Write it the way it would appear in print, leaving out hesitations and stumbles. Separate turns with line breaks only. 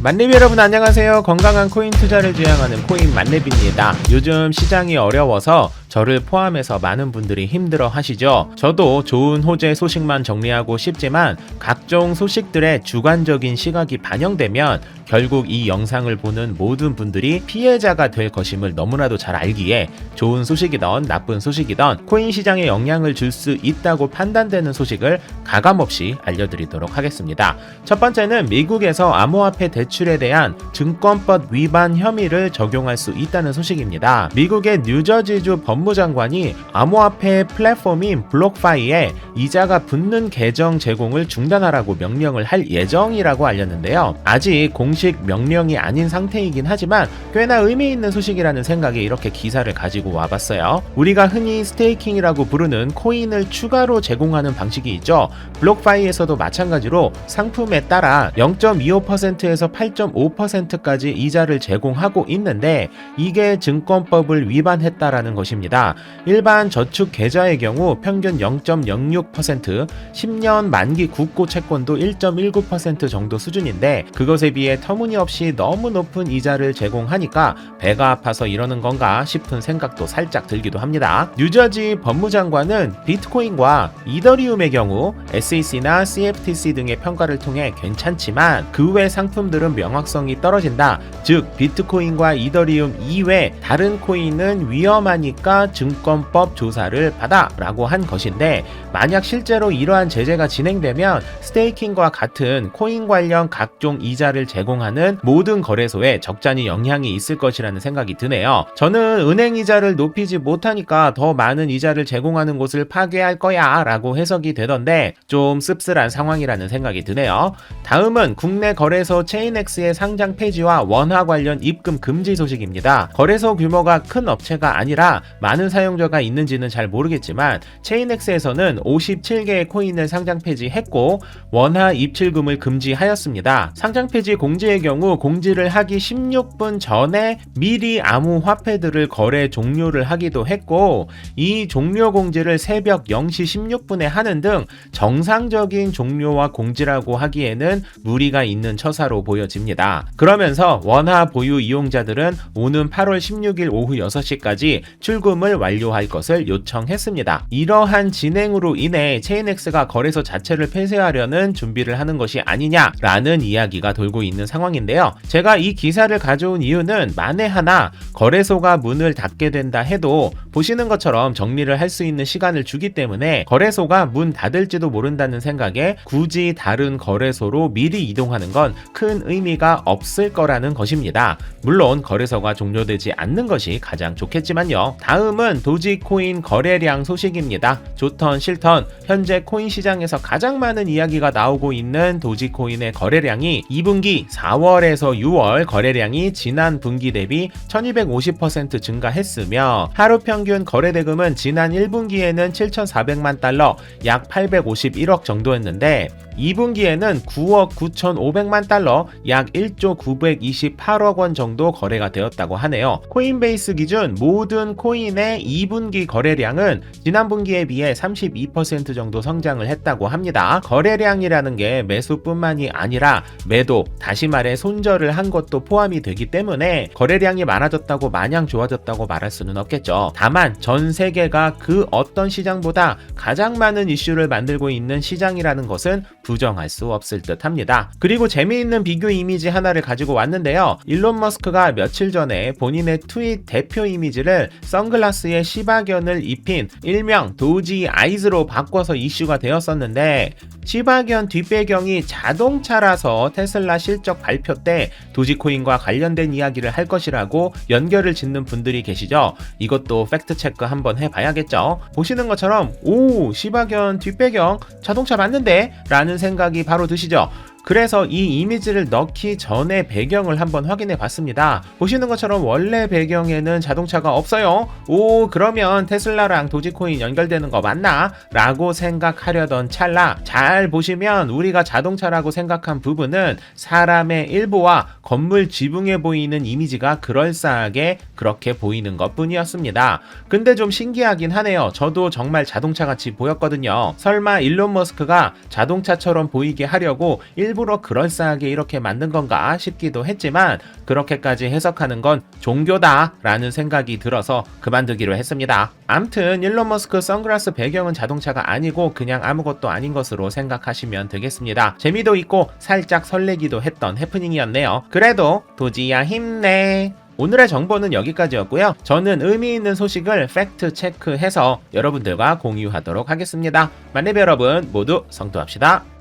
만렙 여러분 안녕하세요. 건강한 코인 투자를 지향하는 코인 만렙입니다. 요즘 시장이 어려워서 저를 포함해서 많은 분들이 힘들어 하시죠. 저도 좋은 호재 소식만 정리하고 싶지만 각종 소식들의 주관적인 시각이 반영되면 결국 이 영상을 보는 모든 분들이 피해자가 될 것임을 너무나도 잘 알기에 좋은 소식이던 나쁜 소식이던 코인 시장에 영향을 줄 수 있다고 판단되는 소식을 가감없이 알려드리도록 하겠습니다. 첫 번째는 미국에서 암호화폐 대출에 대한 증권법 위반 혐의를 적용할 수 있다는 소식입니다. 미국의 뉴저지주 법무장관이 암호화폐 플랫폼인 블록파이에 이자가 붙는 계정 제공을 중단하라고 명령을 할 예정이라고 알렸는데요. 아직 공식 명령이 아닌 상태이긴 하지만 꽤나 의미 있는 소식이라는 생각에 이렇게 기사를 가지고 와봤어요. 우리가 흔히 스테이킹이라고 부르는 코인을 추가로 제공하는 방식이 있죠. 블록파이에서도 마찬가지로 상품에 따라 0.25%에서 8.5%까지 이자를 제공하고 있는데 이게 증권법을 위반했다라는 것입니다. 일반 저축 계좌의 경우 평균 0.06%, 10년 만기 국고 채권도 1.19% 정도 수준인데 그것에 비해 터무니없이 너무 높은 이자를 제공하니까 배가 아파서 이러는 건가 싶은 생각도 살짝 들기도 합니다. 뉴저지 법무장관은 비트코인과 이더리움의 경우 SEC나 CFTC 등의 평가를 통해 괜찮지만 그 외 상품들은 명확성이 떨어진다. 즉 비트코인과 이더리움 이외 다른 코인은 위험하니까 증권법 조사를 받아 라고 한 것인데 만약 실제로 이러한 제재가 진행되면 스테이킹과 같은 코인 관련 각종 이자를 제공하는 모든 거래소에 적잖이 영향이 있을 것이라는 생각이 드네요. 저는 은행 이자를 높이지 못하니까 더 많은 이자를 제공하는 곳을 파괴할 거야 라고 해석이 되던데 좀 씁쓸한 상황이라는 생각이 드네요. 다음은 국내 거래소 체인엑스의 상장 폐지와 원화 관련 입금 금지 소식입니다. 거래소 규모가 큰 업체가 아니라 많은 사용자가 있는지는 잘 모르겠지만 체인엑스에서는 57개의 코인을 상장 폐지했고 원화 입출금을 금지하였습니다. 상장 폐지 공지의 경우 공지를 하기 16분 전에 미리 암호화폐들을 거래 종료를 하기도 했고 이 종료 공지를 새벽 0시 16분에 하는 등 정상적인 종료와 공지라고 하기에는 무리가 있는 처사로 보여집니다. 그러면서 원화 보유 이용자들은 오는 8월 16일 오후 6시까지 출금을 완료할 것을 요청했습니다. 이러한 진행으로 인해 체인엑스가 거래소 자체를 폐쇄하려는 준비를 하는 것이 아니냐라는 이야기가 돌고 있는 상황인데요. 제가 이 기사를 가져온 이유는 만에 하나 거래소가 문을 닫게 된다 해도 보시는 것처럼 정리를 할 수 있는 시간을 주기 때문에 거래소가 문 닫을지도 모른다는 생각에 굳이 다른 거래소로 미리 이동하는 건 큰 의미가 없을 거라는 것입니다. 물론 거래소가 종료되지 않는 것이 가장 좋겠지만요. 다음은 도지코인 거래량 소식입니다. 좋던 싫던 현재 코인 시장에서 가장 많은 이야기가 나오고 있는 도지코인의 거래량이 2분기 4월에서 6월 거래량이 지난 분기 대비 1250% 증가했으며 하루 평균 거래대금은 지난 1분기에는 7,400만 달러 약 851억 정도였는데 2분기에는 9억 9,500만 달러 약 1조 928억 원 정도 거래가 되었다고 하네요. 코인베이스 기준 모든 코인의 2분기 거래량은 지난 분기에 비해 32% 정도 성장을 했다고 합니다. 거래량이라는 게 매수뿐만이 아니라 매도, 다시 말해 손절을 한 것도 포함이 되기 때문에 거래량이 많아졌다고 마냥 좋아졌다고 말할 수는 없겠죠. 다만 전 세계가 그 어떤 시장보다 가장 많은 이슈를 만들고 있는 시장이라는 것은 부정할 수 없을 듯 합니다. 그리고 재미있는 비교 이미지 하나를 가지고 왔는데요. 일론 머스크가 며칠 전에 본인의 트윗 대표 이미지를 선글라스에 시바견을 입힌 일명 도지 아이즈로 바꿔서 이슈가 되었었는데 시바견 뒷배경이 자동차라서 테슬라 실적 발표 때 도지코인과 관련된 이야기를 할 것이라고 연결을 짓는 분들이 계시죠. 이것도 팩트체크 한번 해봐야겠죠. 보시는 것처럼 오 시바견 뒷배경 자동차 맞는데? 라는 생각이 바로 드시죠. 그래서 이 이미지를 넣기 전에 배경을 한번 확인해 봤습니다. 보시는 것처럼 원래 배경에는 자동차가 없어요. 오, 그러면 테슬라랑 도지코인 연결되는 거 맞나? 라고 생각하려던 찰나 잘 보시면 우리가 자동차라고 생각한 부분은 사람의 일부와 건물 지붕에 보이는 이미지가 그럴싸하게 그렇게 보이는 것 뿐이었습니다. 근데 좀 신기하긴 하네요. 저도 정말 자동차같이 보였거든요. 설마 일론 머스크가 자동차처럼 보이게 하려고 일부러 그럴싸하게 이렇게 만든 건가 싶기도 했지만 그렇게까지 해석하는 건 종교다라는 생각이 들어서 그만두기로 했습니다. 암튼 일론 머스크 선글라스 배경은 자동차가 아니고 그냥 아무것도 아닌 것으로 생각하시면 되겠습니다. 재미도 있고 살짝 설레기도 했던 해프닝이었네요. 그래도 도지야 힘내. 오늘의 정보는 여기까지였고요. 저는 의미 있는 소식을 팩트 체크해서 여러분들과 공유하도록 하겠습니다. 만렙 여러분 모두 성투합시다.